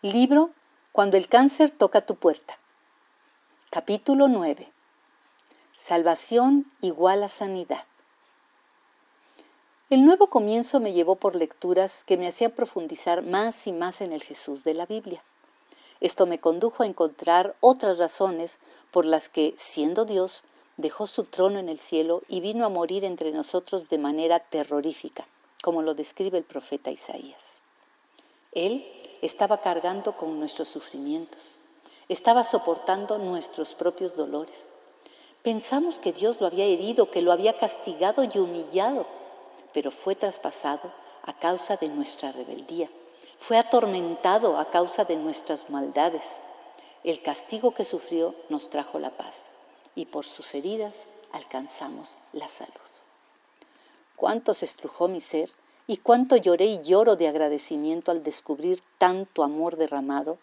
Libro Cuando el cáncer toca tu puerta. Capítulo 9. Salvación igual a sanidad. El nuevo comienzo me llevó por lecturas que me hacían profundizar más y más en el Jesús de la Biblia. Esto me condujo a encontrar otras razones por las que, siendo Dios, dejó su trono en el cielo y vino a morir entre nosotros de manera terrorífica, como lo describe el profeta Isaías. Él estaba cargando con nuestros sufrimientos, estaba soportando nuestros propios dolores. Pensamos que Dios lo había herido, que lo había castigado y humillado, pero fue traspasado a causa de nuestra rebeldía, fue atormentado a causa de nuestras maldades. El castigo que sufrió nos trajo la paz, y por sus heridas alcanzamos la salud. Cuánto se estrujó mi ser, y cuánto lloré y lloro de agradecimiento al descubrir tanto amor derramado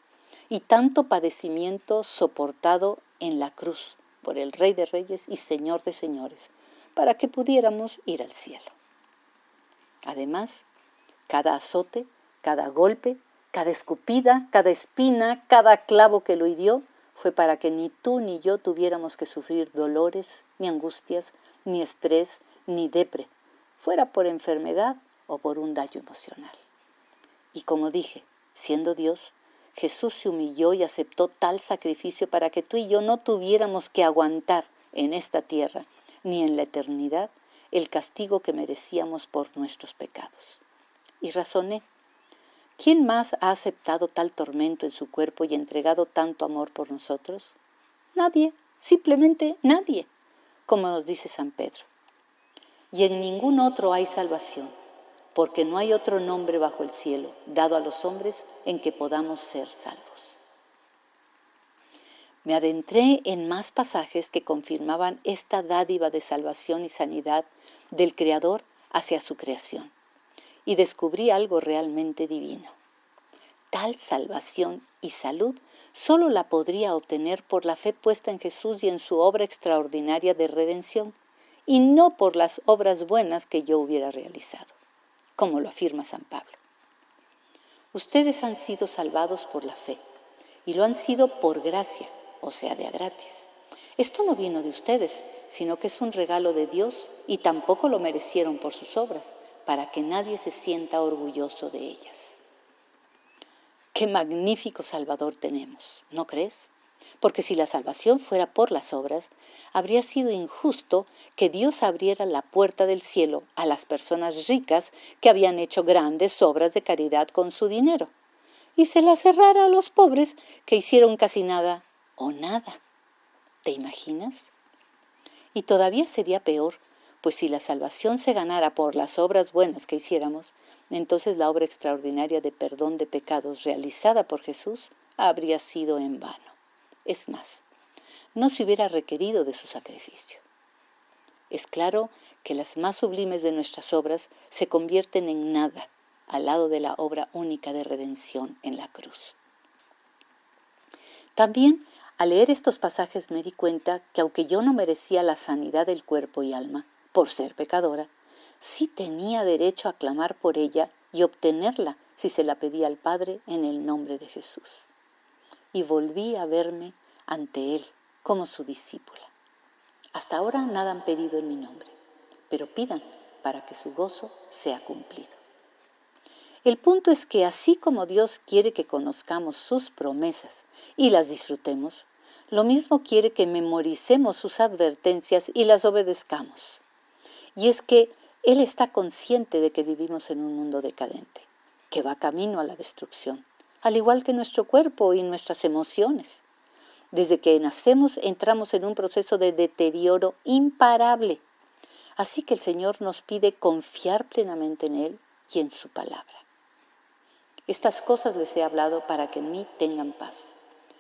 y tanto padecimiento soportado en la cruz por el Rey de Reyes y Señor de Señores, para que pudiéramos ir al cielo. Además, cada azote, cada golpe, cada escupida, cada espina, cada clavo que lo hirió, fue para que ni tú ni yo tuviéramos que sufrir dolores, ni angustias, ni estrés, ni depre, fuera por enfermedad o por un daño emocional. Y como dije, siendo Dios, Jesús se humilló y aceptó tal sacrificio para que tú y yo no tuviéramos que aguantar en esta tierra, ni en la eternidad, el castigo que merecíamos por nuestros pecados. Y razoné, ¿quién más ha aceptado tal tormento en su cuerpo y entregado tanto amor por nosotros? Nadie, simplemente nadie, como nos dice San Pedro. Y en ningún otro hay salvación, porque no hay otro nombre bajo el cielo dado a los hombres en que podamos ser salvos. Me adentré en más pasajes que confirmaban esta dádiva de salvación y sanidad del Creador hacia su creación, y descubrí algo realmente divino. Tal salvación y salud solo la podría obtener por la fe puesta en Jesús y en su obra extraordinaria de redención, y no por las obras buenas que yo hubiera realizado, como lo afirma San Pablo. Ustedes han sido salvados por la fe, y lo han sido por gracia, o sea, de a gratis. Esto no vino de ustedes, sino que es un regalo de Dios, y tampoco lo merecieron por sus obras, para que nadie se sienta orgulloso de ellas. ¡Qué magnífico Salvador tenemos! ¿No crees? Porque si la salvación fuera por las obras, habría sido injusto que Dios abriera la puerta del cielo a las personas ricas que habían hecho grandes obras de caridad con su dinero, y se la cerrara a los pobres que hicieron casi nada o nada. ¿Te imaginas? Y todavía sería peor, pues si la salvación se ganara por las obras buenas que hiciéramos, entonces la obra extraordinaria de perdón de pecados realizada por Jesús habría sido en vano. Es más, no se hubiera requerido de su sacrificio. Es claro que las más sublimes de nuestras obras se convierten en nada al lado de la obra única de redención en la cruz. También, al leer estos pasajes me di cuenta que aunque yo no merecía la sanidad del cuerpo y alma, por ser pecadora, sí tenía derecho a clamar por ella y obtenerla si se la pedía al Padre en el nombre de Jesús. Y volví a verme ante Él como su discípula. Hasta ahora nada han pedido en mi nombre, pero pidan para que su gozo sea cumplido. El punto es que así como Dios quiere que conozcamos sus promesas y las disfrutemos, lo mismo quiere que memoricemos sus advertencias y las obedezcamos. Y es que Él está consciente de que vivimos en un mundo decadente, que va camino a la destrucción, al igual que nuestro cuerpo y nuestras emociones. Desde que nacemos entramos en un proceso de deterioro imparable. Así que el Señor nos pide confiar plenamente en Él y en su palabra. Estas cosas les he hablado para que en mí tengan paz.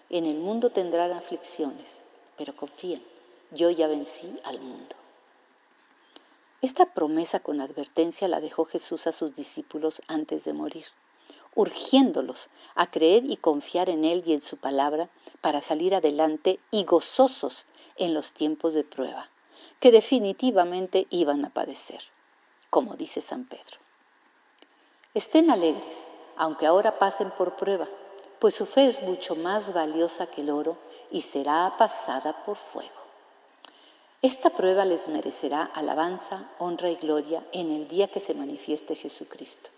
En el mundo tendrán aflicciones, pero confíen, yo ya vencí al mundo. Esta promesa con advertencia la dejó Jesús a sus discípulos antes de morir, urgiéndolos a creer y confiar en Él y en su palabra para salir adelante y gozosos en los tiempos de prueba, que definitivamente iban a padecer, como dice San Pedro. Estén alegres, aunque ahora pasen por prueba, pues su fe es mucho más valiosa que el oro y será pasada por fuego. Esta prueba les merecerá alabanza, honra y gloria en el día que se manifieste Jesucristo.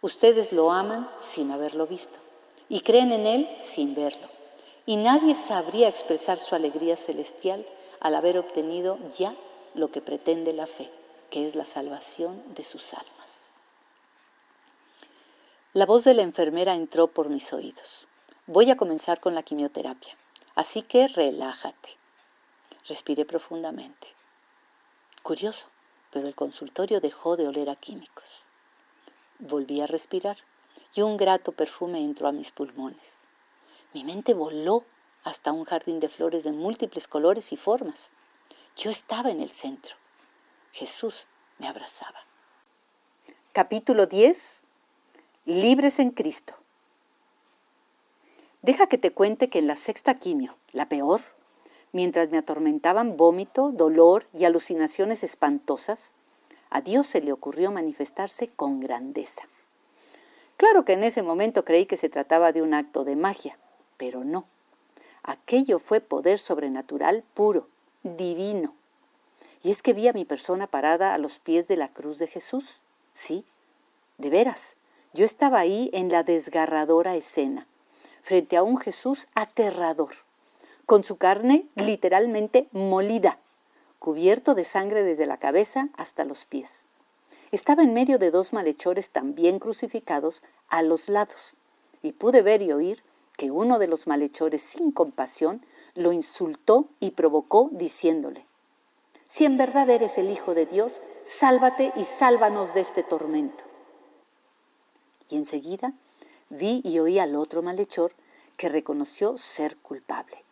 Ustedes lo aman sin haberlo visto y creen en Él sin verlo. Y nadie sabría expresar su alegría celestial al haber obtenido ya lo que pretende la fe, que es la salvación de sus almas. La voz de la enfermera entró por mis oídos. Voy a comenzar con la quimioterapia, así que relájate. Respiré profundamente. Curioso, pero el consultorio dejó de oler a químicos. Volví a respirar y un grato perfume entró a mis pulmones. Mi mente voló hasta un jardín de flores de múltiples colores y formas. Yo estaba en el centro. Jesús me abrazaba. Capítulo 10. Libres en Cristo. Deja que te cuente que en la sexta quimio, la peor, mientras me atormentaban vómito, dolor y alucinaciones espantosas, a Dios se le ocurrió manifestarse con grandeza. Claro que en ese momento creí que se trataba de un acto de magia, pero no. Aquello fue poder sobrenatural puro, divino. Y es que vi a mi persona parada a los pies de la cruz de Jesús. Sí, de veras, yo estaba ahí en la desgarradora escena, frente a un Jesús aterrador, con su carne literalmente molida, cubierto de sangre desde la cabeza hasta los pies. Estaba en medio de dos malhechores también crucificados a los lados, y pude ver y oír que uno de los malhechores, sin compasión, lo insultó y provocó diciéndole: «Si en verdad eres el Hijo de Dios, sálvate y sálvanos de este tormento». Y enseguida vi y oí al otro malhechor que reconoció ser culpable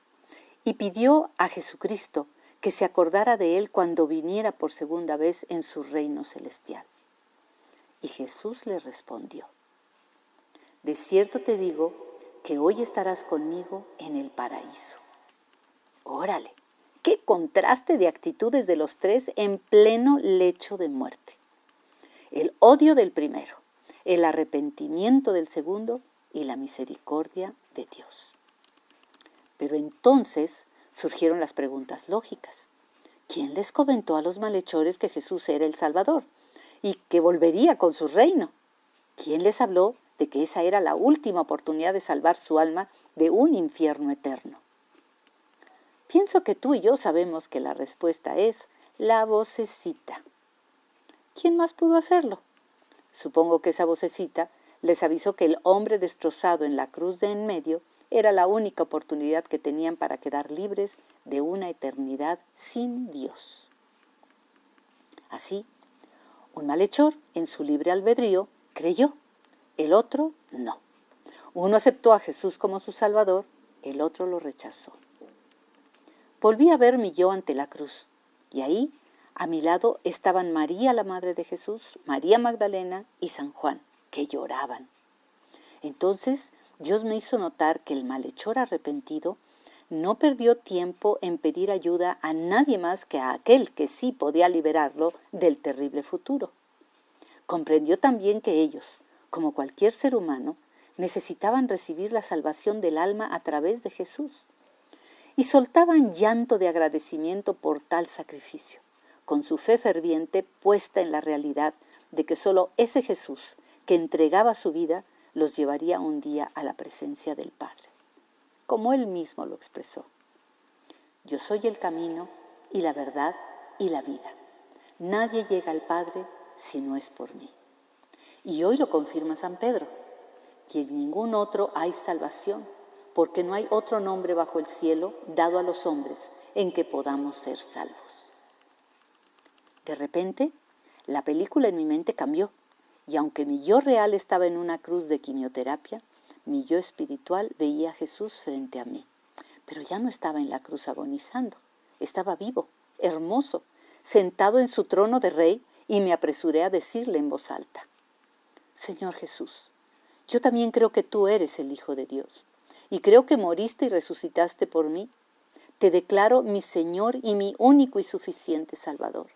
y pidió a Jesucristo que se acordara de él cuando viniera por segunda vez en su reino celestial. Y Jesús le respondió: «De cierto te digo que hoy estarás conmigo en el paraíso». Órale, qué contraste de actitudes de los tres en pleno lecho de muerte. El odio del primero, el arrepentimiento del segundo y la misericordia de Dios. Pero entonces surgieron las preguntas lógicas. ¿Quién les comentó a los malhechores que Jesús era el Salvador y que volvería con su reino? ¿Quién les habló de que esa era la última oportunidad de salvar su alma de un infierno eterno? Pienso que tú y yo sabemos que la respuesta es la vocecita. ¿Quién más pudo hacerlo? Supongo que esa vocecita les avisó que el hombre destrozado en la cruz de en medio era la única oportunidad que tenían para quedar libres de una eternidad sin Dios. Así, un malhechor, en su libre albedrío, creyó, el otro no. Uno aceptó a Jesús como su Salvador, el otro lo rechazó. Volví a ver mi yo ante la cruz, y ahí, a mi lado, estaban María, la Madre de Jesús, María Magdalena y San Juan, que lloraban. Entonces, Dios me hizo notar que el malhechor arrepentido no perdió tiempo en pedir ayuda a nadie más que a aquel que sí podía liberarlo del terrible futuro. Comprendió también que ellos, como cualquier ser humano, necesitaban recibir la salvación del alma a través de Jesús. Y soltaban llanto de agradecimiento por tal sacrificio, con su fe ferviente puesta en la realidad de que solo ese Jesús que entregaba su vida los llevaría un día a la presencia del Padre. Como él mismo lo expresó: «Yo soy el camino y la verdad y la vida. Nadie llega al Padre si no es por mí». Y hoy lo confirma San Pedro: «Y en ningún otro hay salvación, porque no hay otro nombre bajo el cielo dado a los hombres en que podamos ser salvos». De repente, la película en mi mente cambió, y aunque mi yo real estaba en una cruz de quimioterapia, mi yo espiritual veía a Jesús frente a mí. Pero ya no estaba en la cruz agonizando, estaba vivo, hermoso, sentado en su trono de rey, y me apresuré a decirle en voz alta: «Señor Jesús, yo también creo que tú eres el Hijo de Dios, y creo que moriste y resucitaste por mí. Te declaro mi Señor y mi único y suficiente Salvador.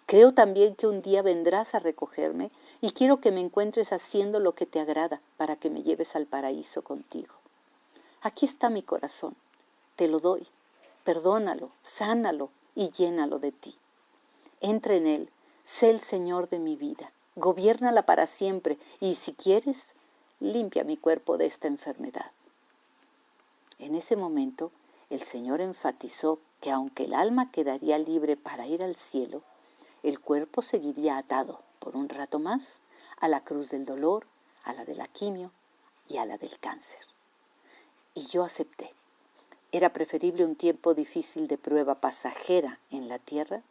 Creo también que un día vendrás a recogerme y quiero que me encuentres haciendo lo que te agrada para que me lleves al paraíso contigo. Aquí está mi corazón, te lo doy, perdónalo, sánalo y llénalo de ti. Entra en él, sé el Señor de mi vida, gobiérnala para siempre y si quieres, limpia mi cuerpo de esta enfermedad. En ese momento, el Señor enfatizó que aunque el alma quedaría libre para ir al cielo, el cuerpo seguiría atado por un rato más a la cruz del dolor, a la de la quimio y a la del cáncer. Y yo acepté. Era preferible un tiempo difícil de prueba pasajera en la tierra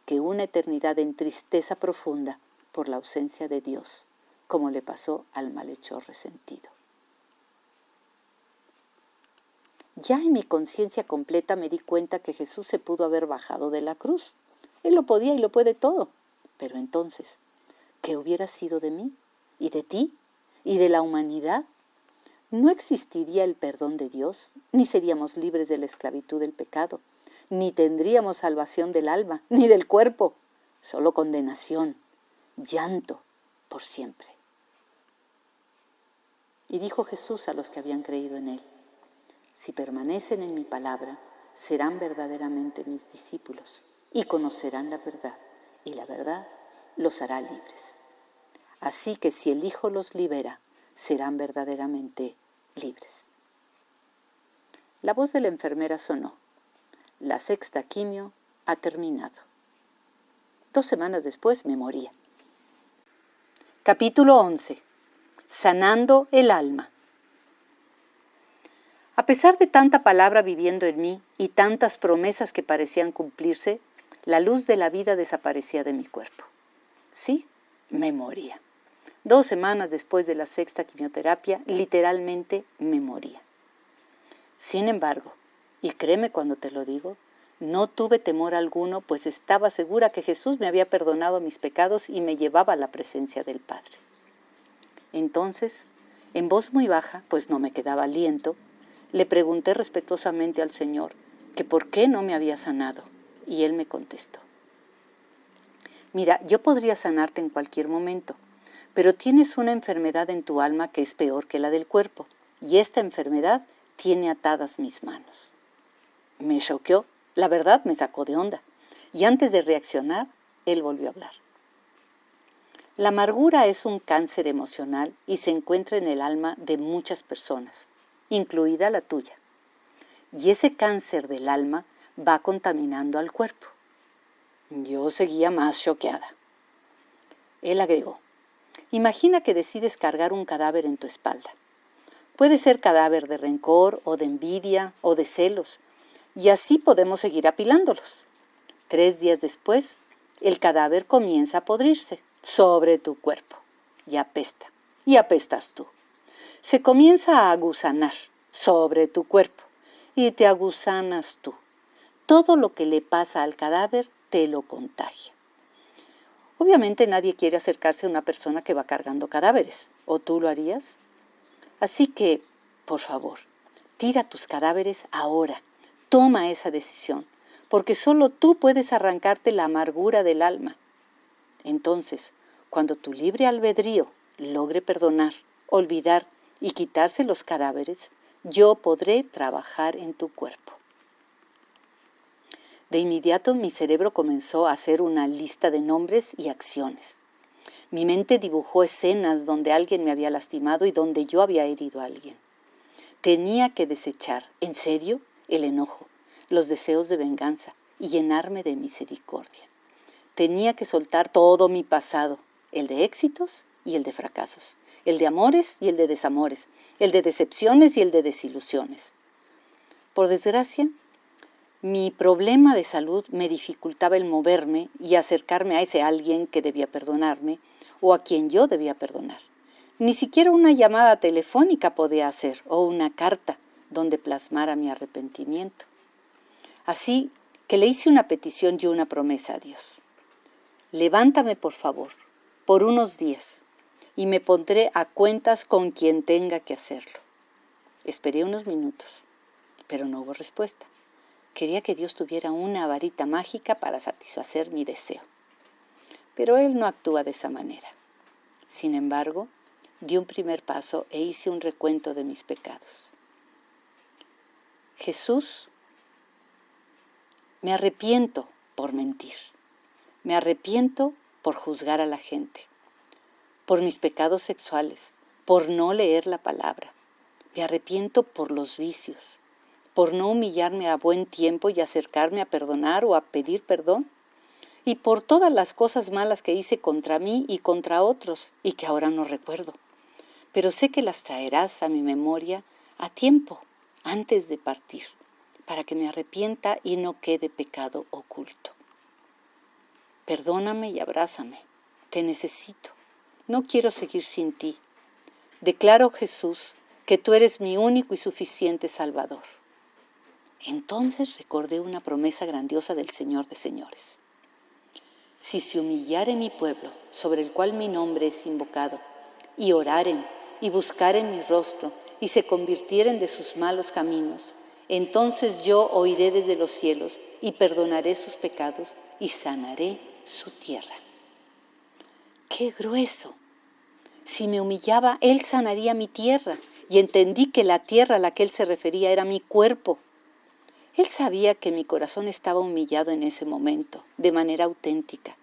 que una eternidad en tristeza profunda por la ausencia de Dios, como le pasó al malhechor resentido. Ya en mi conciencia completa me di cuenta que Jesús se pudo haber bajado de la cruz. Él lo podía y lo puede todo. Pero entonces, ¿qué hubiera sido de mí? ¿Y de ti? ¿Y de la humanidad? No existiría el perdón de Dios, ni seríamos libres de la esclavitud del pecado, ni tendríamos salvación del alma, ni del cuerpo, solo condenación, llanto por siempre. Y dijo Jesús a los que habían creído en él: si permanecen en mi palabra, serán verdaderamente mis discípulos y conocerán la verdad, y la verdad los hará libres. Así que si el Hijo los libera, serán verdaderamente libres. La voz de la enfermera sonó. La 6ª quimio ha terminado. 2 semanas después me moría. Capítulo 11. Sanando el alma. A pesar de tanta palabra viviendo en mí y tantas promesas que parecían cumplirse, la luz de la vida desaparecía de mi cuerpo. Sí, me moría. 2 semanas después de la 6ª quimioterapia, literalmente me moría. Sin embargo, y créeme cuando te lo digo, no tuve temor alguno, pues estaba segura que Jesús me había perdonado mis pecados y me llevaba a la presencia del Padre. Entonces, en voz muy baja, pues no me quedaba aliento, le pregunté respetuosamente al Señor que por qué no me había sanado, y Él me contestó: mira, yo podría sanarte en cualquier momento, pero tienes una enfermedad en tu alma que es peor que la del cuerpo, y esta enfermedad tiene atadas mis manos. Me choqueó, la verdad me sacó de onda, y antes de reaccionar, Él volvió a hablar. La amargura es un cáncer emocional y se encuentra en el alma de muchas personas, incluida la tuya. Y ese cáncer del alma va contaminando al cuerpo. Yo seguía más choqueada. Él agregó: imagina que decides cargar un cadáver en tu espalda. Puede ser cadáver de rencor o de envidia o de celos, y así podemos seguir apilándolos. 3 días después, el cadáver comienza a podrirse sobre tu cuerpo y apestas tú. Se comienza a aguzanar sobre tu cuerpo y te aguzanas tú. Todo lo que le pasa al cadáver te lo contagia. Obviamente nadie quiere acercarse a una persona que va cargando cadáveres, ¿o tú lo harías? Así que, por favor, tira tus cadáveres ahora, toma esa decisión, porque solo tú puedes arrancarte la amargura del alma. Entonces, cuando tu libre albedrío logre perdonar, olvidar y quitarse los cadáveres, yo podré trabajar en tu cuerpo. De inmediato mi cerebro comenzó a hacer una lista de nombres y acciones. Mi mente dibujó escenas donde alguien me había lastimado y donde yo había herido a alguien. Tenía que desechar, en serio, el enojo, los deseos de venganza y llenarme de misericordia. Tenía que soltar todo mi pasado, el de éxitos y el de fracasos, el de amores y el de desamores, el de decepciones y el de desilusiones. Por desgracia, mi problema de salud me dificultaba el moverme y acercarme a ese alguien que debía perdonarme o a quien yo debía perdonar. Ni siquiera una llamada telefónica podía hacer o una carta donde plasmara mi arrepentimiento. Así que le hice una petición y una promesa a Dios. Levántame, por favor, por unos días y me pondré a cuentas con quien tenga que hacerlo. Esperé unos minutos, pero no hubo respuesta. Quería que Dios tuviera una varita mágica para satisfacer mi deseo. Pero Él no actúa de esa manera. Sin embargo, di un primer paso e hice un recuento de mis pecados. Jesús, me arrepiento por mentir. Me arrepiento por juzgar a la gente, por mis pecados sexuales, por no leer la palabra. Me arrepiento por los vicios, por no humillarme a buen tiempo y acercarme a perdonar o a pedir perdón, y por todas las cosas malas que hice contra mí y contra otros y que ahora no recuerdo. Pero sé que las traerás a mi memoria a tiempo, antes de partir, para que me arrepienta y no quede pecado oculto. Perdóname y abrázame, te necesito, no quiero seguir sin ti. Declaro, Jesús, que tú eres mi único y suficiente Salvador. Entonces recordé una promesa grandiosa del Señor de señores. Si se humillare mi pueblo, sobre el cual mi nombre es invocado, y oraren y buscaren mi rostro, y se convirtieren de sus malos caminos, entonces yo oiré desde los cielos y perdonaré sus pecados y sanaré su tierra. ¡Qué grueso! Si me humillaba, Él sanaría mi tierra, y entendí que la tierra a la que Él se refería era mi cuerpo. Él sabía que mi corazón estaba humillado en ese momento, de manera auténtica.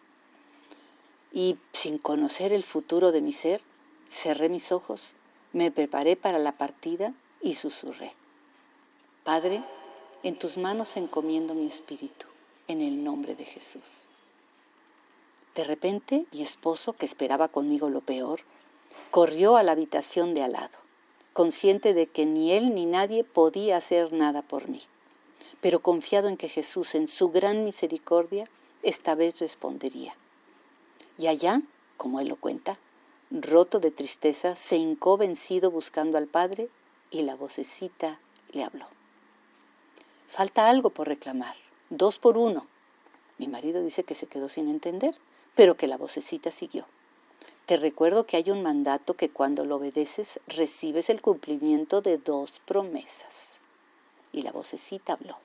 Y sin conocer el futuro de mi ser, cerré mis ojos, me preparé para la partida y susurré: Padre, en tus manos encomiendo mi espíritu, en el nombre de Jesús. De repente, mi esposo, que esperaba conmigo lo peor, corrió a la habitación de al lado, consciente de que ni él ni nadie podía hacer nada por mí, pero confiado en que Jesús, en su gran misericordia, esta vez respondería. Y allá, como él lo cuenta, roto de tristeza, se hincó vencido buscando al Padre y la vocecita le habló. Falta algo por reclamar, 2 por 1. Mi marido dice que se quedó sin entender, pero que la vocecita siguió. Te recuerdo que hay un mandato que cuando lo obedeces recibes el cumplimiento de 2 promesas. Y la vocecita habló.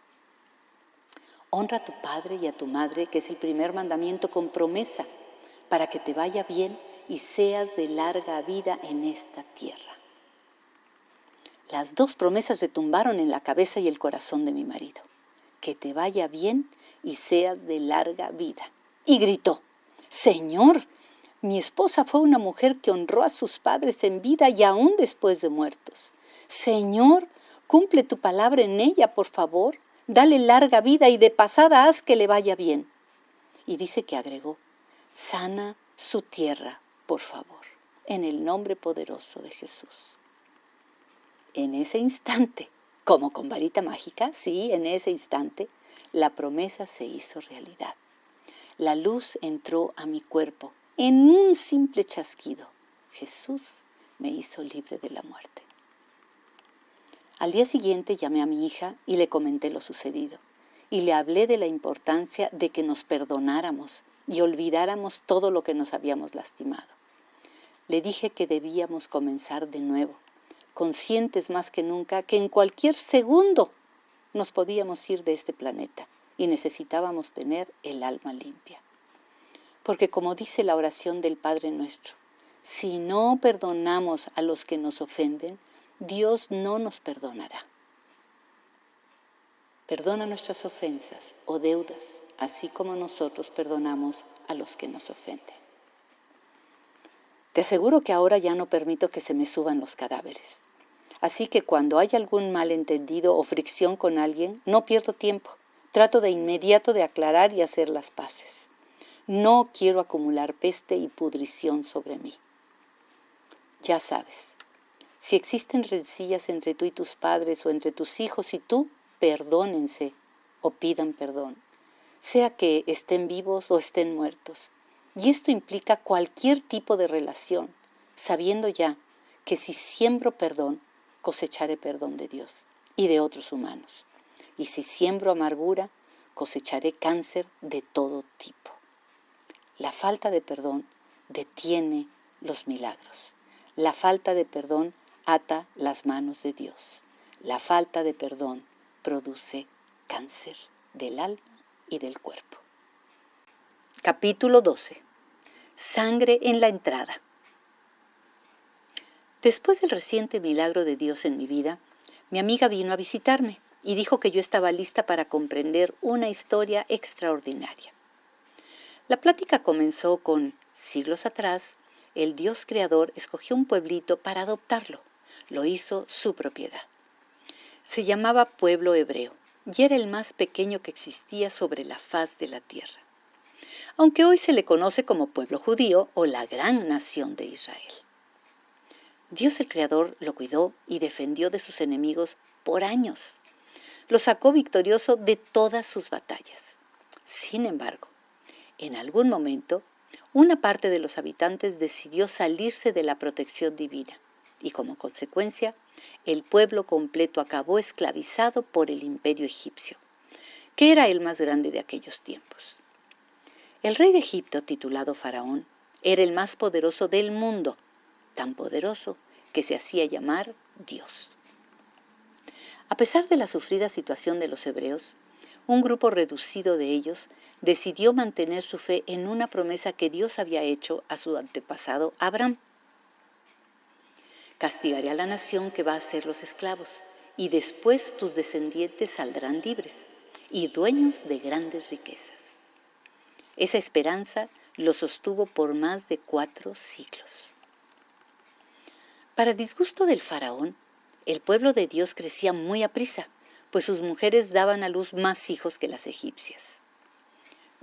Honra a tu padre y a tu madre, que es el primer mandamiento con promesa, para que te vaya bien y seas de larga vida en esta tierra. Las 2 promesas retumbaron en la cabeza y el corazón de mi marido. Que te vaya bien y seas de larga vida. Y gritó: Señor, mi esposa fue una mujer que honró a sus padres en vida y aún después de muertos. Señor, cumple tu palabra en ella, por favor. Dale larga vida y de pasada haz que le vaya bien. Y dice que agregó: sana su tierra, por favor, en el nombre poderoso de Jesús. En ese instante, como con varita mágica, sí, en ese instante, la promesa se hizo realidad. La luz entró a mi cuerpo en un simple chasquido. Jesús me hizo libre de la muerte. Al día siguiente llamé a mi hija y le comenté lo sucedido. Y le hablé de la importancia de que nos perdonáramos y olvidáramos todo lo que nos habíamos lastimado. Le dije que debíamos comenzar de nuevo, conscientes más que nunca que en cualquier segundo nos podíamos ir de este planeta y necesitábamos tener el alma limpia. Porque como dice la oración del Padre Nuestro, si no perdonamos a los que nos ofenden, Dios no nos perdonará. Perdona nuestras ofensas o deudas, así como nosotros perdonamos a los que nos ofenden. Te aseguro que ahora ya no permito que se me suban los cadáveres. Así que cuando hay algún malentendido o fricción con alguien, no pierdo tiempo. Trato de inmediato de aclarar y hacer las paces. No quiero acumular peste y pudrición sobre mí. Ya sabes, si existen rencillas entre tú y tus padres o entre tus hijos y tú, perdónense o pidan perdón, sea que estén vivos o estén muertos. Y esto implica cualquier tipo de relación, sabiendo ya que si siembro perdón, cosecharé perdón de Dios y de otros humanos. Y si siembro amargura, cosecharé cáncer de todo tipo. La falta de perdón detiene los milagros. La falta de perdón ata las manos de Dios. La falta de perdón produce cáncer del alma y del cuerpo. Capítulo 12. Sangre en la entrada. Después del reciente milagro de Dios en mi vida, mi amiga vino a visitarme y dijo que yo estaba lista para comprender una historia extraordinaria. La plática comenzó con: siglos atrás, el Dios creador escogió un pueblito para adoptarlo. Lo hizo su propiedad. Se llamaba pueblo hebreo y era el más pequeño que existía sobre la faz de la tierra, aunque hoy se le conoce como pueblo judío o la gran nación de Israel. Dios el Creador lo cuidó y defendió de sus enemigos por años. Lo sacó victorioso de todas sus batallas. Sin embargo, en algún momento, una parte de los habitantes decidió salirse de la protección divina y, como consecuencia, el pueblo completo acabó esclavizado por el imperio egipcio, que era el más grande de aquellos tiempos. El rey de Egipto, titulado Faraón, era el más poderoso del mundo, tan poderoso que se hacía llamar Dios. A pesar de la sufrida situación de los hebreos, un grupo reducido de ellos decidió mantener su fe en una promesa que Dios había hecho a su antepasado Abraham. Castigaré a la nación que va a hacerlos esclavos, y después tus descendientes saldrán libres y dueños de grandes riquezas. Esa esperanza lo sostuvo por más de 4 siglos. Para disgusto del faraón, el pueblo de Dios crecía muy aprisa, pues sus mujeres daban a luz más hijos que las egipcias.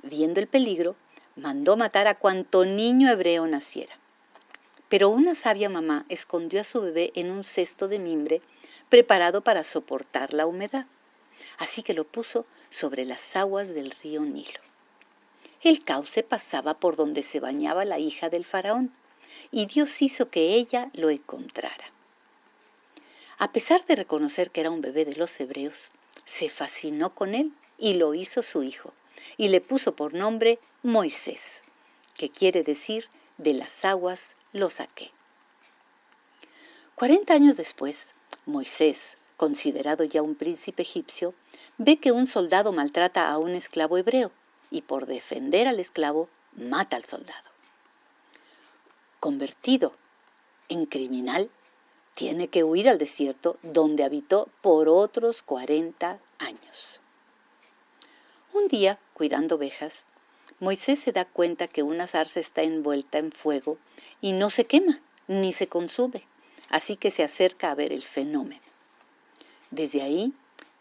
Viendo el peligro, mandó matar a cuanto niño hebreo naciera. Pero una sabia mamá escondió a su bebé en un cesto de mimbre preparado para soportar la humedad, así que lo puso sobre las aguas del río Nilo. El cauce pasaba por donde se bañaba la hija del faraón, y Dios hizo que ella lo encontrara. A pesar de reconocer que era un bebé de los hebreos, se fascinó con él y lo hizo su hijo, y le puso por nombre Moisés, que quiere decir: de las aguas lo saqué. 40 años después, Moisés, considerado ya un príncipe egipcio, ve que un soldado maltrata a un esclavo hebreo y, por defender al esclavo, mata al soldado. Convertido en criminal, tiene que huir al desierto, donde habitó por otros 40 años. Un día, cuidando ovejas, Moisés se da cuenta que una zarza está envuelta en fuego y no se quema ni se consume, así que se acerca a ver el fenómeno. Desde ahí,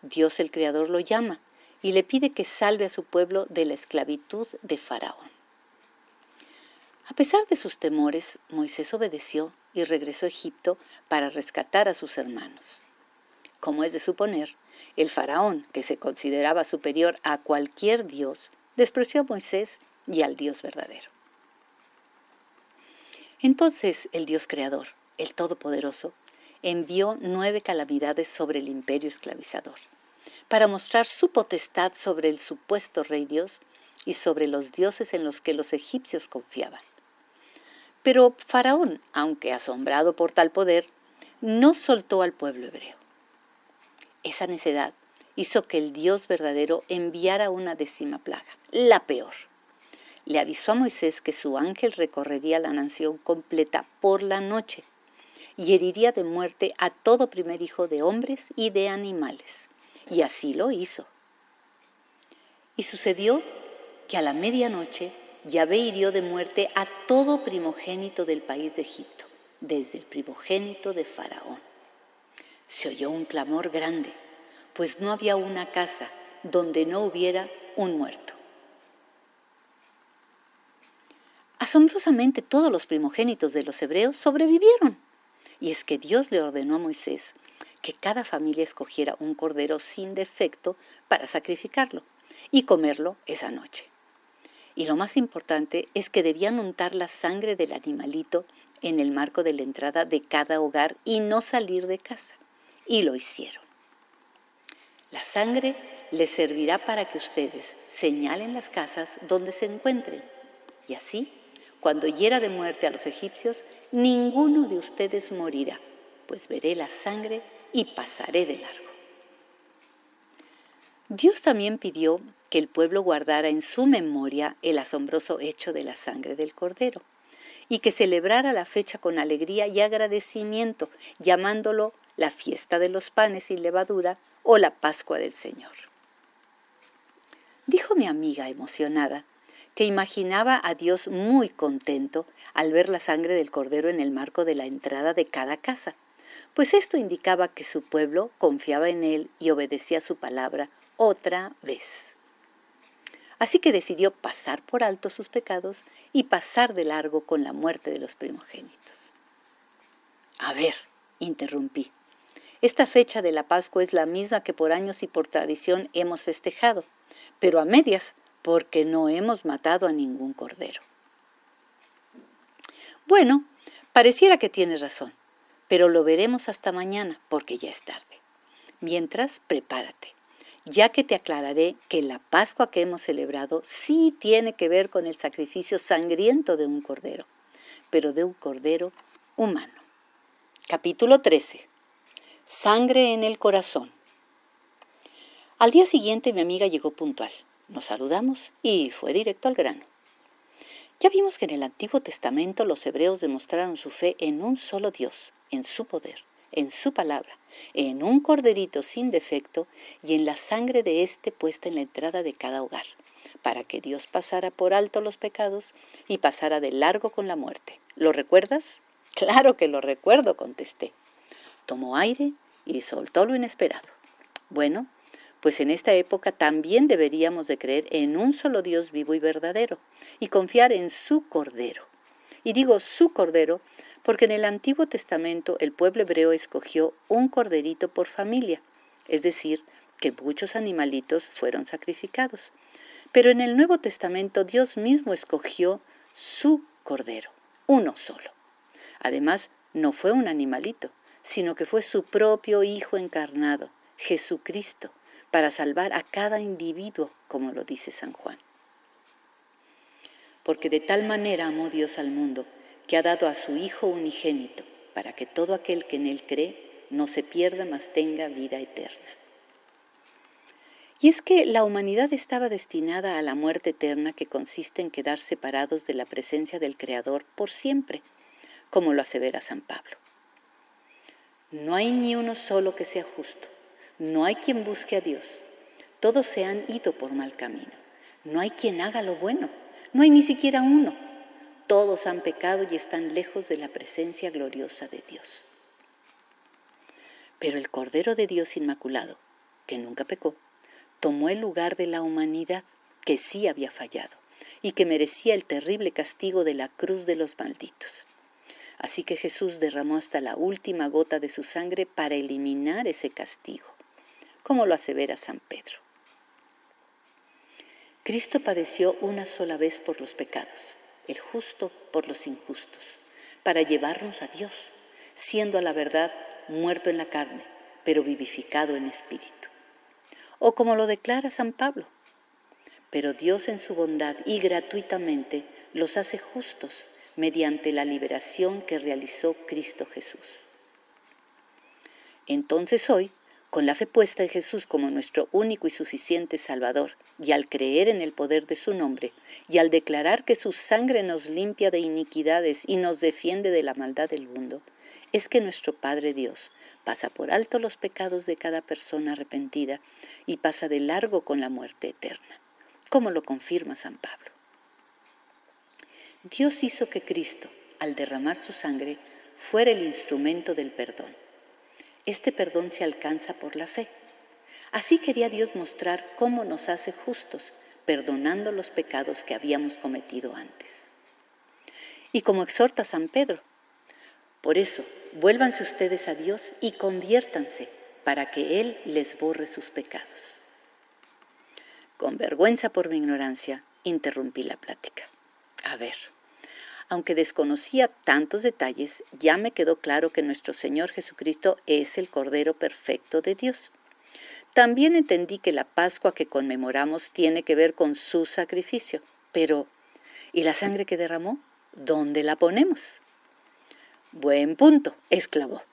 Dios el Creador lo llama y le pide que salve a su pueblo de la esclavitud de Faraón. A pesar de sus temores, Moisés obedeció y regresó a Egipto para rescatar a sus hermanos. Como es de suponer, el faraón, que se consideraba superior a cualquier dios, despreció a Moisés y al Dios verdadero. Entonces el Dios creador, el Todopoderoso, envió 9 calamidades sobre el imperio esclavizador, para mostrar su potestad sobre el supuesto rey Dios y sobre los dioses en los que los egipcios confiaban. Pero Faraón, aunque asombrado por tal poder, no soltó al pueblo hebreo. Esa necedad hizo que el Dios verdadero enviara una 10ª plaga, la peor. Le avisó a Moisés que su ángel recorrería la nación completa por la noche y heriría de muerte a todo primer hijo de hombres y de animales. Y así lo hizo. Y sucedió que a la medianoche Yahvé hirió de muerte a todo primogénito del país de Egipto, desde el primogénito de Faraón. Se oyó un clamor grande, pues no había una casa donde no hubiera un muerto. Asombrosamente, todos los primogénitos de los hebreos sobrevivieron. Y es que Dios le ordenó a Moisés que cada familia escogiera un cordero sin defecto para sacrificarlo y comerlo esa noche. Y lo más importante es que debían untar la sangre del animalito en el marco de la entrada de cada hogar y no salir de casa. Y lo hicieron. La sangre les servirá para que ustedes señalen las casas donde se encuentren. Y así, cuando hiera de muerte a los egipcios, ninguno de ustedes morirá, pues veré la sangre y pasaré de largo. Dios también pidió que el pueblo guardara en su memoria el asombroso hecho de la sangre del cordero y que celebrara la fecha con alegría y agradecimiento, llamándolo la fiesta de los panes sin levadura o la Pascua del Señor. Dijo mi amiga emocionada que imaginaba a Dios muy contento al ver la sangre del cordero en el marco de la entrada de cada casa, pues esto indicaba que su pueblo confiaba en él y obedecía su palabra otra vez. Así que decidió pasar por alto sus pecados y pasar de largo con la muerte de los primogénitos. A ver, interrumpí, esta fecha de la Pascua es la misma que por años y por tradición hemos festejado, pero a medias, porque no hemos matado a ningún cordero. Bueno, pareciera que tienes razón, pero lo veremos hasta mañana, porque ya es tarde. Mientras, prepárate, ya que te aclararé que la Pascua que hemos celebrado sí tiene que ver con el sacrificio sangriento de un cordero, pero de un cordero humano. Capítulo 13. Sangre en el corazón. Al día siguiente mi amiga llegó puntual. Nos saludamos y fue directo al grano. Ya vimos que en el Antiguo Testamento los hebreos demostraron su fe en un solo Dios, en su poder, en su palabra, en un corderito sin defecto y en la sangre de éste puesta en la entrada de cada hogar, para que Dios pasara por alto los pecados y pasara de largo con la muerte. ¿Lo recuerdas? Claro que lo recuerdo, contesté. Tomó aire y soltó lo inesperado. Bueno, pues en esta época también deberíamos de creer en un solo Dios vivo y verdadero y confiar en su Cordero. Y digo su Cordero porque en el Antiguo Testamento el pueblo hebreo escogió un corderito por familia, es decir, que muchos animalitos fueron sacrificados. Pero en el Nuevo Testamento Dios mismo escogió su Cordero, uno solo. Además, no fue un animalito, sino que fue su propio Hijo encarnado, Jesucristo, para salvar a cada individuo, como lo dice San Juan. Porque de tal manera amó Dios al mundo, que ha dado a su Hijo unigénito, para que todo aquel que en él cree no se pierda, mas tenga vida eterna. Y es que la humanidad estaba destinada a la muerte eterna, que consiste en quedar separados de la presencia del Creador por siempre, como lo asevera San Pablo. No hay ni uno solo que sea justo. No hay quien busque a Dios. Todos se han ido por mal camino. No hay quien haga lo bueno. No hay ni siquiera uno. Todos han pecado y están lejos de la presencia gloriosa de Dios. Pero el Cordero de Dios Inmaculado, que nunca pecó, tomó el lugar de la humanidad, que sí había fallado, y que merecía el terrible castigo de la cruz de los malditos. Así que Jesús derramó hasta la última gota de su sangre para eliminar ese castigo, como lo asevera San Pedro. Cristo padeció una sola vez por los pecados, el justo por los injustos, para llevarnos a Dios, siendo a la verdad muerto en la carne, pero vivificado en espíritu. O como lo declara San Pablo, pero Dios en su bondad y gratuitamente los hace justos mediante la liberación que realizó Cristo Jesús. Entonces hoy, con la fe puesta en Jesús como nuestro único y suficiente Salvador, y al creer en el poder de su nombre, y al declarar que su sangre nos limpia de iniquidades y nos defiende de la maldad del mundo, es que nuestro Padre Dios pasa por alto los pecados de cada persona arrepentida y pasa de largo con la muerte eterna, como lo confirma San Pablo. Dios hizo que Cristo, al derramar su sangre, fuera el instrumento del perdón. Este perdón se alcanza por la fe. Así quería Dios mostrar cómo nos hace justos, perdonando los pecados que habíamos cometido antes. Y como exhorta San Pedro, por eso, vuélvanse ustedes a Dios y conviértanse para que Él les borre sus pecados. Con vergüenza por mi ignorancia, interrumpí la plática. A ver, aunque desconocía tantos detalles, ya me quedó claro que nuestro Señor Jesucristo es el Cordero perfecto de Dios. También entendí que la Pascua que conmemoramos tiene que ver con su sacrificio. Pero, ¿y la sangre que derramó? ¿Dónde la ponemos? Buen punto, exclamó.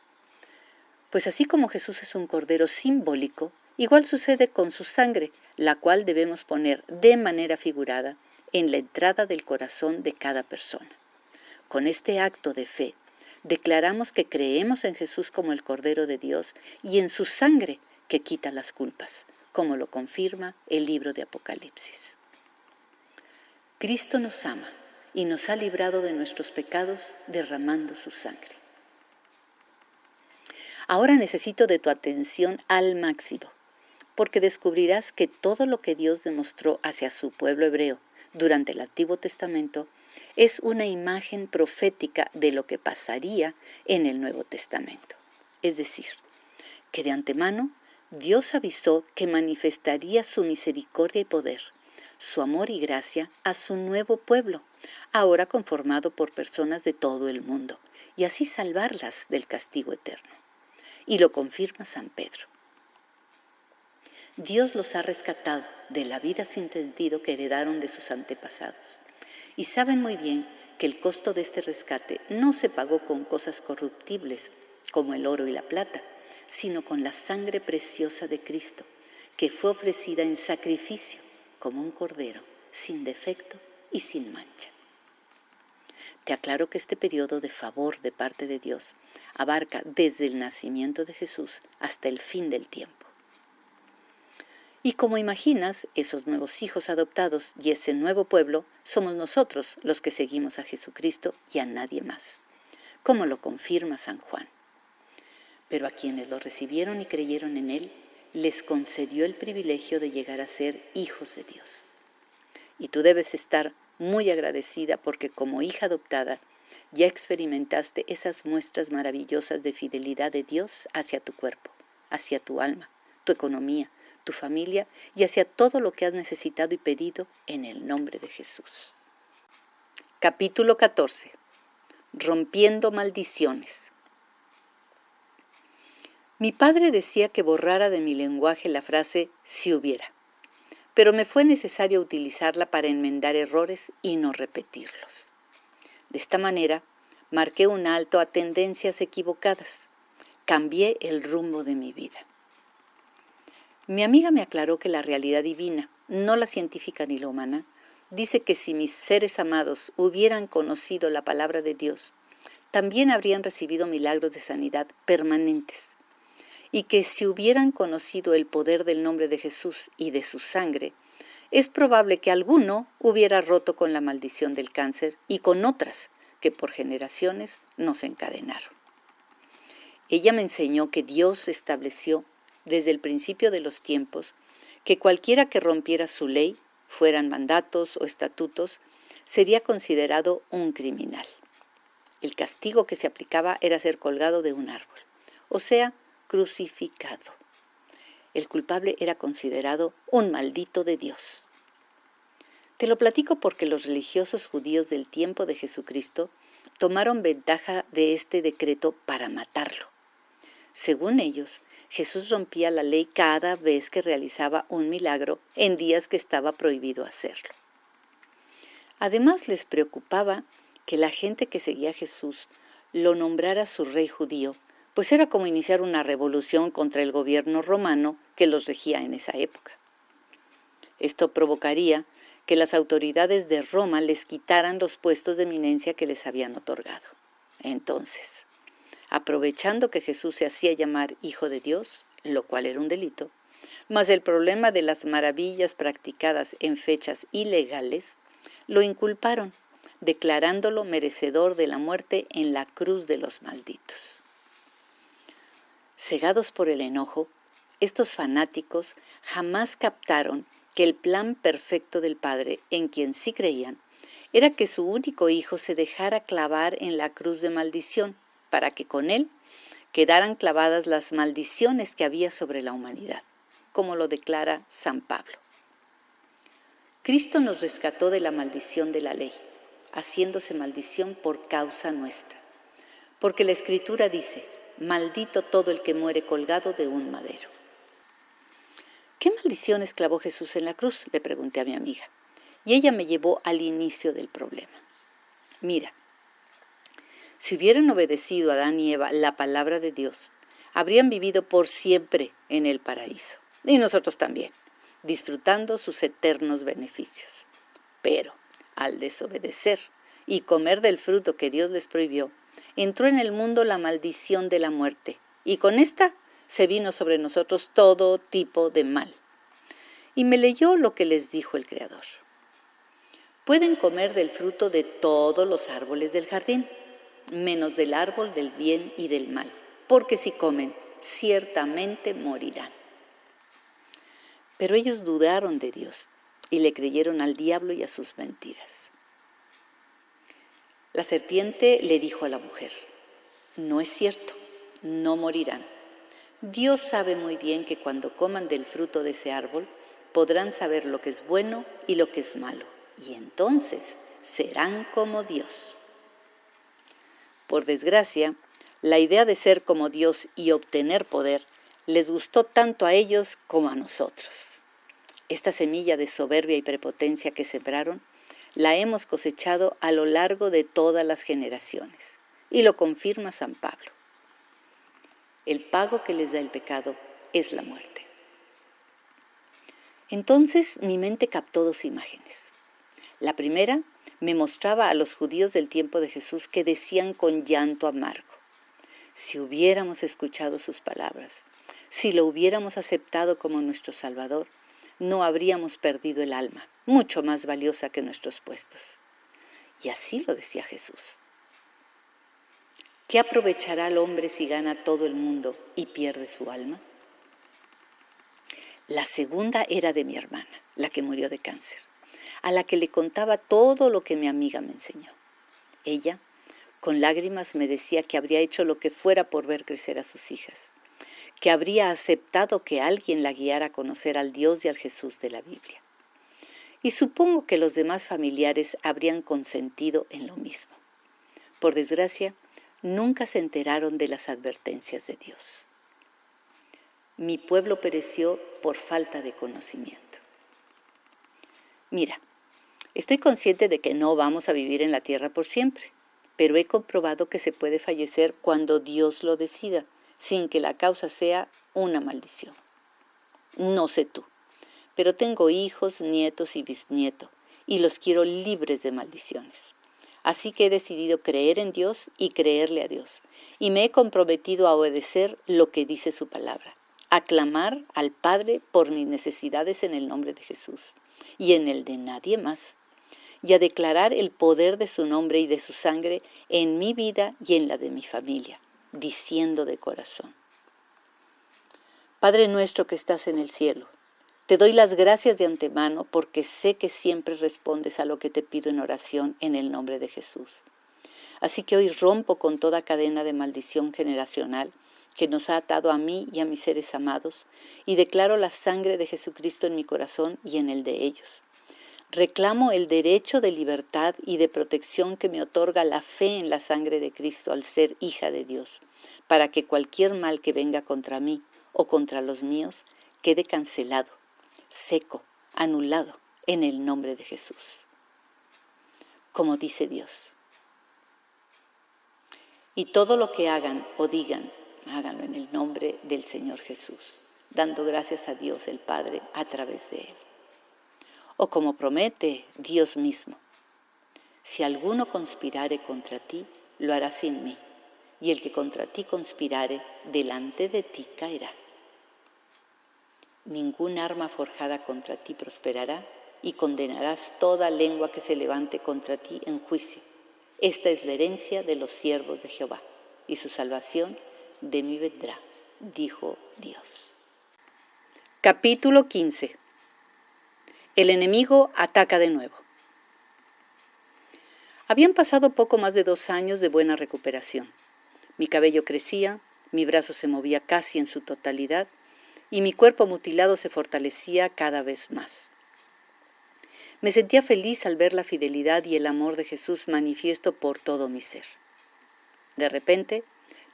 Pues así como Jesús es un Cordero simbólico, igual sucede con su sangre, la cual debemos poner de manera figurada en la entrada del corazón de cada persona, con este acto de fe, declaramos que creemos en Jesús como el Cordero de Dios y en su sangre que quita las culpas, como lo confirma el libro de Apocalipsis. Cristo nos ama y nos ha librado de nuestros pecados derramando su sangre. Ahora necesito de tu atención al máximo, porque descubrirás que todo lo que Dios demostró hacia su pueblo hebreo durante el Antiguo Testamento es una imagen profética de lo que pasaría en el Nuevo Testamento. Es decir, que de antemano Dios avisó que manifestaría su misericordia y poder, su amor y gracia a su nuevo pueblo, ahora conformado por personas de todo el mundo, y así salvarlas del castigo eterno. Y lo confirma San Pedro. Dios los ha rescatado de la vida sin sentido que heredaron de sus antepasados. Y saben muy bien que el costo de este rescate no se pagó con cosas corruptibles como el oro y la plata, sino con la sangre preciosa de Cristo, que fue ofrecida en sacrificio como un cordero, sin defecto y sin mancha. Te aclaro que este periodo de favor de parte de Dios abarca desde el nacimiento de Jesús hasta el fin del tiempo. Y como imaginas, esos nuevos hijos adoptados y ese nuevo pueblo somos nosotros los que seguimos a Jesucristo y a nadie más, como lo confirma San Juan. Pero a quienes lo recibieron y creyeron en Él, les concedió el privilegio de llegar a ser hijos de Dios. Y tú debes estar muy agradecida porque como hija adoptada ya experimentaste esas muestras maravillosas de fidelidad de Dios hacia tu cuerpo, hacia tu alma, tu economía, tu familia y hacia todo lo que has necesitado y pedido en el nombre de Jesús. Capítulo 14. Rompiendo maldiciones. Mi padre decía que borrara de mi lenguaje la frase «si hubiera», pero me fue necesario utilizarla para enmendar errores y no repetirlos. De esta manera, marqué un alto a tendencias equivocadas. Cambié el rumbo de mi vida. Mi amiga me aclaró que la realidad divina, no la científica ni la humana, dice que si mis seres amados hubieran conocido la palabra de Dios, también habrían recibido milagros de sanidad permanentes, y que si hubieran conocido el poder del nombre de Jesús y de su sangre, es probable que alguno hubiera roto con la maldición del cáncer y con otras que por generaciones nos encadenaron. Ella me enseñó que Dios estableció desde el principio de los tiempos que cualquiera que rompiera su ley, fueran mandatos o estatutos, sería considerado un criminal. El castigo que se aplicaba era ser colgado de un árbol, o sea, crucificado. El culpable era considerado un maldito de Dios. Te lo platico porque los religiosos judíos del tiempo de Jesucristo tomaron ventaja de este decreto para matarlo. Según ellos, Jesús rompía la ley cada vez que realizaba un milagro en días que estaba prohibido hacerlo. Además, les preocupaba que la gente que seguía a Jesús lo nombrara su rey judío, pues era como iniciar una revolución contra el gobierno romano que los regía en esa época. Esto provocaría que las autoridades de Roma les quitaran los puestos de eminencia que les habían otorgado. Entonces, aprovechando que Jesús se hacía llamar Hijo de Dios, lo cual era un delito, más el problema de las maravillas practicadas en fechas ilegales, lo inculparon, declarándolo merecedor de la muerte en la cruz de los malditos. Cegados por el enojo, estos fanáticos jamás captaron que el plan perfecto del Padre, en quien sí creían, era que su único hijo se dejara clavar en la cruz de maldición, para que con él quedaran clavadas las maldiciones que había sobre la humanidad, como lo declara San Pablo. Cristo nos rescató de la maldición de la ley, haciéndose maldición por causa nuestra, porque la Escritura dice, maldito todo el que muere colgado de un madero. ¿Qué maldiciones clavó Jesús en la cruz?, le pregunté a mi amiga, y ella me llevó al inicio del problema. Mira, si hubieran obedecido a Adán y Eva la palabra de Dios, habrían vivido por siempre en el paraíso, y nosotros también, disfrutando sus eternos beneficios. Pero, al desobedecer y comer del fruto que Dios les prohibió, entró en el mundo la maldición de la muerte, y con esta se vino sobre nosotros todo tipo de mal. Y me leyó lo que les dijo el Creador. Pueden comer del fruto de todos los árboles del jardín, menos del árbol del bien y del mal, porque si comen, ciertamente morirán. Pero ellos dudaron de Dios y le creyeron al diablo y a sus mentiras. La serpiente le dijo a la mujer: no es cierto, no morirán. Dios sabe muy bien que cuando coman del fruto de ese árbol, podrán saber lo que es bueno y lo que es malo, y entonces serán como Dios. Por desgracia, la idea de ser como Dios y obtener poder les gustó tanto a ellos como a nosotros. Esta semilla de soberbia y prepotencia que sembraron, la hemos cosechado a lo largo de todas las generaciones, y lo confirma San Pablo. El pago que les da el pecado es la muerte. Entonces mi mente captó dos imágenes. La primera me mostraba a los judíos del tiempo de Jesús que decían con llanto amargo: si hubiéramos escuchado sus palabras, si lo hubiéramos aceptado como nuestro Salvador, no habríamos perdido el alma, mucho más valiosa que nuestros puestos. Y así lo decía Jesús. ¿Qué aprovechará el hombre si gana todo el mundo y pierde su alma? La segunda era de mi hermana, la que murió de cáncer, a la que le contaba todo lo que mi amiga me enseñó. Ella, con lágrimas, me decía que habría hecho lo que fuera por ver crecer a sus hijas, que habría aceptado que alguien la guiara a conocer al Dios y al Jesús de la Biblia. Y supongo que los demás familiares habrían consentido en lo mismo. Por desgracia, nunca se enteraron de las advertencias de Dios. Mi pueblo pereció por falta de conocimiento. Mira, estoy consciente de que no vamos a vivir en la tierra por siempre, pero he comprobado que se puede fallecer cuando Dios lo decida, sin que la causa sea una maldición. No sé tú, pero tengo hijos, nietos y bisnietos, y los quiero libres de maldiciones. Así que he decidido creer en Dios y creerle a Dios, y me he comprometido a obedecer lo que dice su palabra, a clamar al Padre por mis necesidades en el nombre de Jesús, y en el de nadie más, y a declarar el poder de su nombre y de su sangre en mi vida y en la de mi familia, diciendo de corazón: Padre nuestro que estás en el cielo, te doy las gracias de antemano porque sé que siempre respondes a lo que te pido en oración en el nombre de Jesús. Así que hoy rompo con toda cadena de maldición generacional que nos ha atado a mí y a mis seres amados y declaro la sangre de Jesucristo en mi corazón y en el de ellos. Reclamo el derecho de libertad y de protección que me otorga la fe en la sangre de Cristo al ser hija de Dios, para que cualquier mal que venga contra mí o contra los míos quede cancelado, seco, anulado en el nombre de Jesús. Como dice Dios: y todo lo que hagan o digan, háganlo en el nombre del Señor Jesús, dando gracias a Dios el Padre a través de Él. O como promete Dios mismo: si alguno conspirare contra ti, lo hará sin mí, y el que contra ti conspirare, delante de ti caerá. Ningún arma forjada contra ti prosperará, y condenarás toda lengua que se levante contra ti en juicio. Esta es la herencia de los siervos de Jehová, y su salvación de mí vendrá, dijo Dios. Capítulo 15. El enemigo ataca de nuevo. Habían pasado poco más de 2 años de buena recuperación. Mi cabello crecía, mi brazo se movía casi en su totalidad y mi cuerpo mutilado se fortalecía cada vez más. Me sentía feliz al ver la fidelidad y el amor de Jesús manifiesto por todo mi ser. De repente,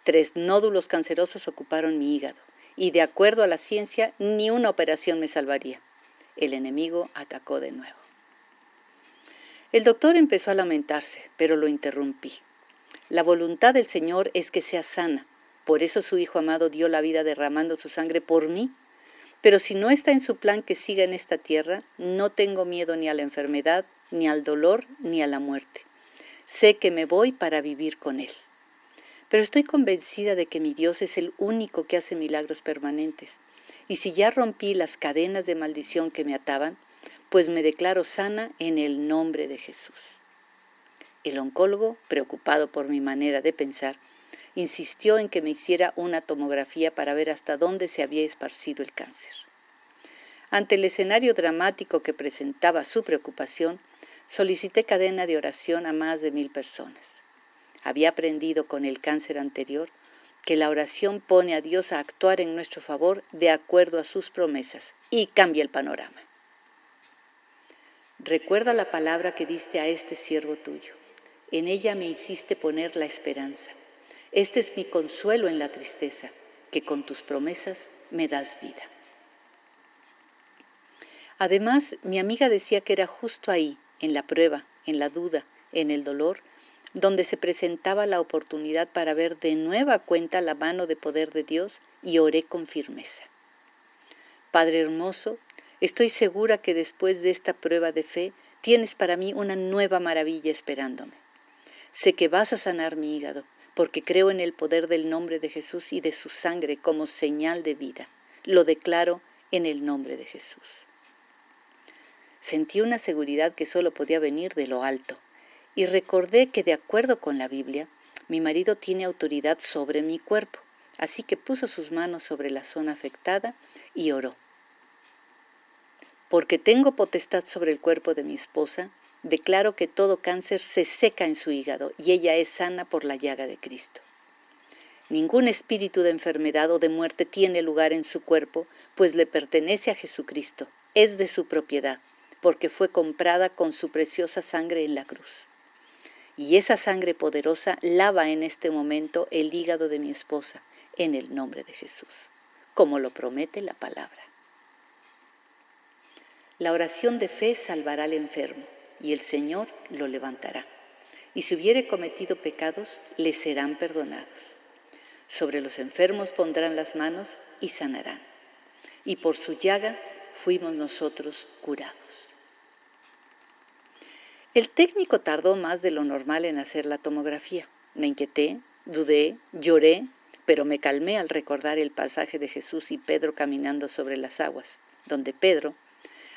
3 nódulos cancerosos ocuparon mi hígado y, de acuerdo a la ciencia, ni una operación me salvaría. El enemigo atacó de nuevo. El doctor empezó a lamentarse, pero lo interrumpí. La voluntad del Señor es que sea sana. Por eso su Hijo amado dio la vida derramando su sangre por mí. Pero si no está en su plan que siga en esta tierra, no tengo miedo ni a la enfermedad, ni al dolor, ni a la muerte. Sé que me voy para vivir con Él. Pero estoy convencida de que mi Dios es el único que hace milagros permanentes. Y si ya rompí las cadenas de maldición que me ataban, pues me declaro sana en el nombre de Jesús. El oncólogo, preocupado por mi manera de pensar, insistió en que me hiciera una tomografía para ver hasta dónde se había esparcido el cáncer. Ante el escenario dramático que presentaba su preocupación, solicité cadena de oración a más de 1000 personas. Había aprendido con el cáncer anterior que la oración pone a Dios a actuar en nuestro favor de acuerdo a sus promesas y cambia el panorama. Recuerda la palabra que diste a este siervo tuyo. En ella me hiciste poner la esperanza. Este es mi consuelo en la tristeza, que con tus promesas me das vida. Además, mi amiga decía que era justo ahí, en la prueba, en la duda, en el dolor, donde se presentaba la oportunidad para ver de nueva cuenta la mano de poder de Dios, y oré con firmeza. Padre hermoso, estoy segura que después de esta prueba de fe tienes para mí una nueva maravilla esperándome. Sé que vas a sanar mi hígado, porque creo en el poder del nombre de Jesús y de su sangre como señal de vida. Lo declaro en el nombre de Jesús. Sentí una seguridad que solo podía venir de lo alto, y recordé que de acuerdo con la Biblia, mi marido tiene autoridad sobre mi cuerpo, así que puso sus manos sobre la zona afectada y oró. Porque tengo potestad sobre el cuerpo de mi esposa, declaro que todo cáncer se seca en su hígado y ella es sana por la llaga de Cristo. Ningún espíritu de enfermedad o de muerte tiene lugar en su cuerpo, pues le pertenece a Jesucristo, es de su propiedad, porque fue comprada con su preciosa sangre en la cruz. Y esa sangre poderosa lava en este momento el hígado de mi esposa, en el nombre de Jesús, como lo promete la palabra. La oración de fe salvará al enfermo, y el Señor lo levantará. Y si hubiere cometido pecados, le serán perdonados. Sobre los enfermos pondrán las manos y sanarán. Y por su llaga fuimos nosotros curados. El técnico tardó más de lo normal en hacer la tomografía. Me inquieté, dudé, lloré, pero me calmé al recordar el pasaje de Jesús y Pedro caminando sobre las aguas, donde Pedro,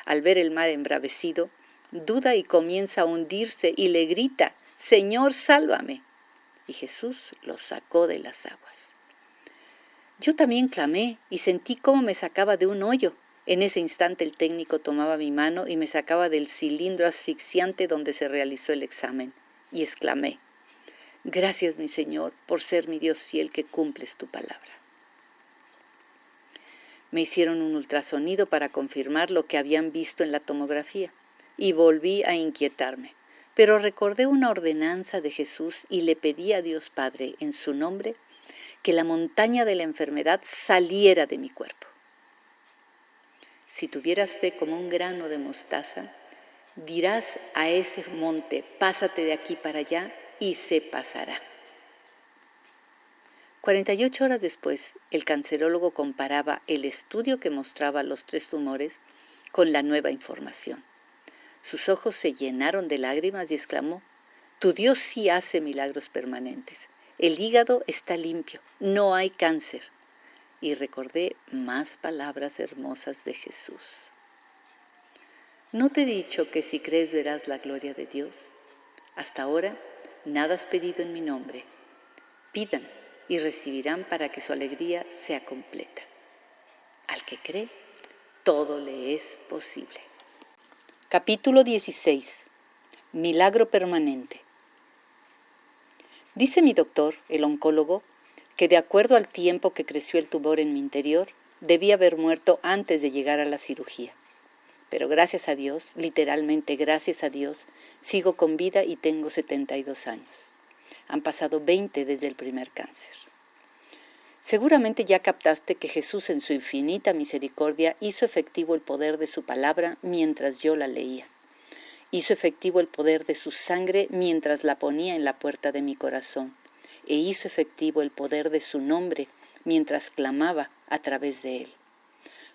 al ver el mar embravecido, duda y comienza a hundirse y le grita: «Señor, sálvame». Y Jesús lo sacó de las aguas. Yo también clamé y sentí cómo me sacaba de un hoyo. En ese instante el técnico tomaba mi mano y me sacaba del cilindro asfixiante donde se realizó el examen. Y exclamé: «Gracias, mi Señor, por ser mi Dios fiel que cumples tu palabra». Me hicieron un ultrasonido para confirmar lo que habían visto en la tomografía y volví a inquietarme. Pero recordé una ordenanza de Jesús y le pedí a Dios Padre, en su nombre, que la montaña de la enfermedad saliera de mi cuerpo. Si tuvieras fe como un grano de mostaza, dirás a ese monte: «Pásate de aquí para allá», y se pasará. 48 horas después, el cancerólogo comparaba el estudio que mostraba los 3 tumores con la nueva información. Sus ojos se llenaron de lágrimas y exclamó: «Tu Dios sí hace milagros permanentes. El hígado está limpio, no hay cáncer». Y recordé más palabras hermosas de Jesús. ¿No te he dicho que si crees verás la gloria de Dios? Hasta ahora nada has pedido en mi nombre. Pidan y recibirán para que su alegría sea completa. Al que cree, todo le es posible. Capítulo 16. Milagro permanente. Dice mi doctor, el oncólogo, que de acuerdo al tiempo que creció el tumor en mi interior, debía haber muerto antes de llegar a la cirugía. Pero gracias a Dios, literalmente gracias a Dios, sigo con vida y tengo 72 años. Han pasado 20 desde el primer cáncer. Seguramente ya captaste que Jesús en su infinita misericordia hizo efectivo el poder de su palabra mientras yo la leía. Hizo efectivo el poder de su sangre mientras la ponía en la puerta de mi corazón. E hizo efectivo el poder de su nombre mientras clamaba a través de él.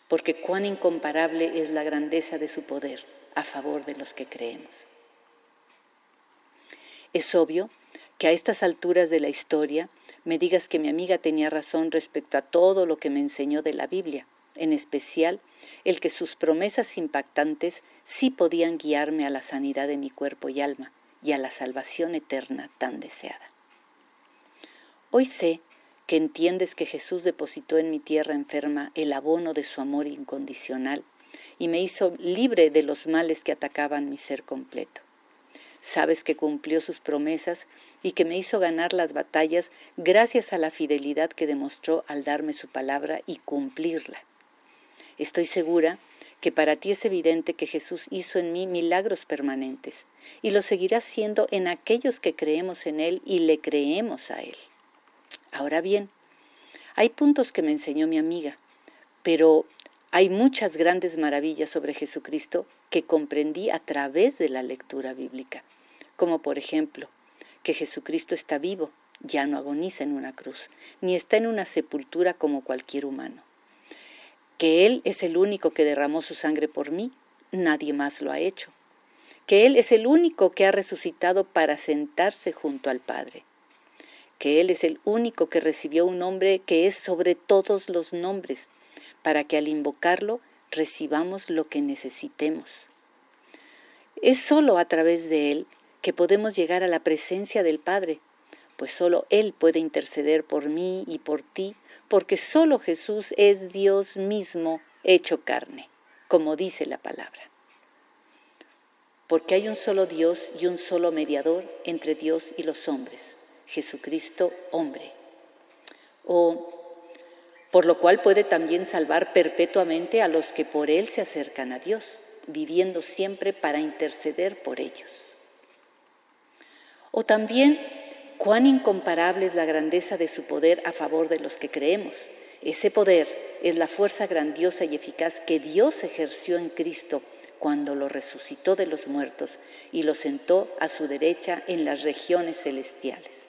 Porque cuán incomparable es la grandeza de su poder a favor de los que creemos. Es obvio que a estas alturas de la historia me digas que mi amiga tenía razón respecto a todo lo que me enseñó de la Biblia, en especial el que sus promesas impactantes sí podían guiarme a la sanidad de mi cuerpo y alma y a la salvación eterna tan deseada. Hoy sé que entiendes que Jesús depositó en mi tierra enferma el abono de su amor incondicional y me hizo libre de los males que atacaban mi ser completo. Sabes que cumplió sus promesas y que me hizo ganar las batallas gracias a la fidelidad que demostró al darme su palabra y cumplirla. Estoy segura que para ti es evidente que Jesús hizo en mí milagros permanentes y lo seguirá haciendo en aquellos que creemos en Él y le creemos a Él. Ahora bien, hay puntos que me enseñó mi amiga, pero hay muchas grandes maravillas sobre Jesucristo que comprendí a través de la lectura bíblica, como por ejemplo, que Jesucristo está vivo, ya no agoniza en una cruz, ni está en una sepultura como cualquier humano. Que Él es el único que derramó su sangre por mí, nadie más lo ha hecho. Que Él es el único que ha resucitado para sentarse junto al Padre. Que Él es el único que recibió un nombre que es sobre todos los nombres, para que al invocarlo recibamos lo que necesitemos. Es solo a través de Él que podemos llegar a la presencia del Padre, pues solo Él puede interceder por mí y por ti, porque solo Jesús es Dios mismo hecho carne, como dice la palabra. Porque hay un solo Dios y un solo mediador entre Dios y los hombres, Jesucristo hombre. Por lo cual puede también salvar perpetuamente a los que por Él se acercan a Dios, viviendo siempre para interceder por ellos. O también, cuán incomparable es la grandeza de su poder a favor de los que creemos. Ese poder es la fuerza grandiosa y eficaz que Dios ejerció en Cristo cuando lo resucitó de los muertos y lo sentó a su derecha en las regiones celestiales.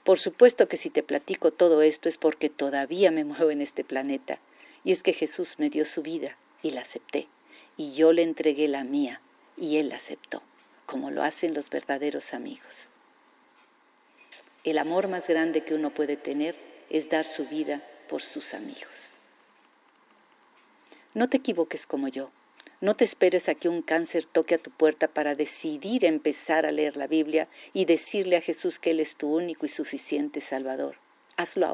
Por supuesto que si te platico todo esto es porque todavía me muevo en este planeta, y es que Jesús me dio su vida y la acepté, y yo le entregué la mía y Él la aceptó, como lo hacen los verdaderos amigos. El amor más grande que uno puede tener es dar su vida por sus amigos. No te equivoques como yo. No te esperes a que un cáncer toque a tu puerta para decidir empezar a leer la Biblia y decirle a Jesús que Él es tu único y suficiente Salvador. Hazlo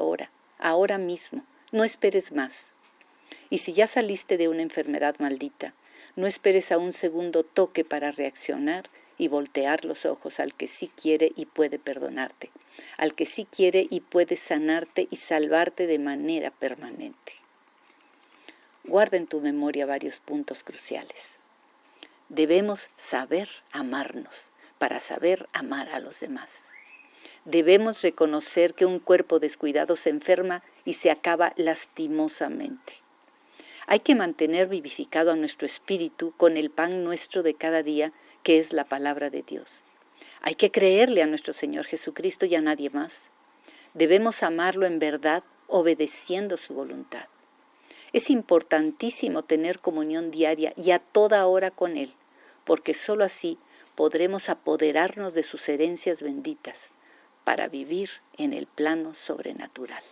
ahora mismo. No esperes más. Y si ya saliste de una enfermedad maldita, no esperes a un segundo toque para reaccionar y voltear los ojos al que sí quiere y puede perdonarte, al que sí quiere y puede sanarte y salvarte de manera permanente. Guarda en tu memoria varios puntos cruciales. Debemos saber amarnos para saber amar a los demás. Debemos reconocer que un cuerpo descuidado se enferma y se acaba lastimosamente. Hay que mantener vivificado a nuestro espíritu con el pan nuestro de cada día, que es la palabra de Dios. Hay que creerle a nuestro Señor Jesucristo y a nadie más. Debemos amarlo en verdad, obedeciendo su voluntad. Es importantísimo tener comunión diaria y a toda hora con Él, porque sólo así podremos apoderarnos de sus herencias benditas para vivir en el plano sobrenatural.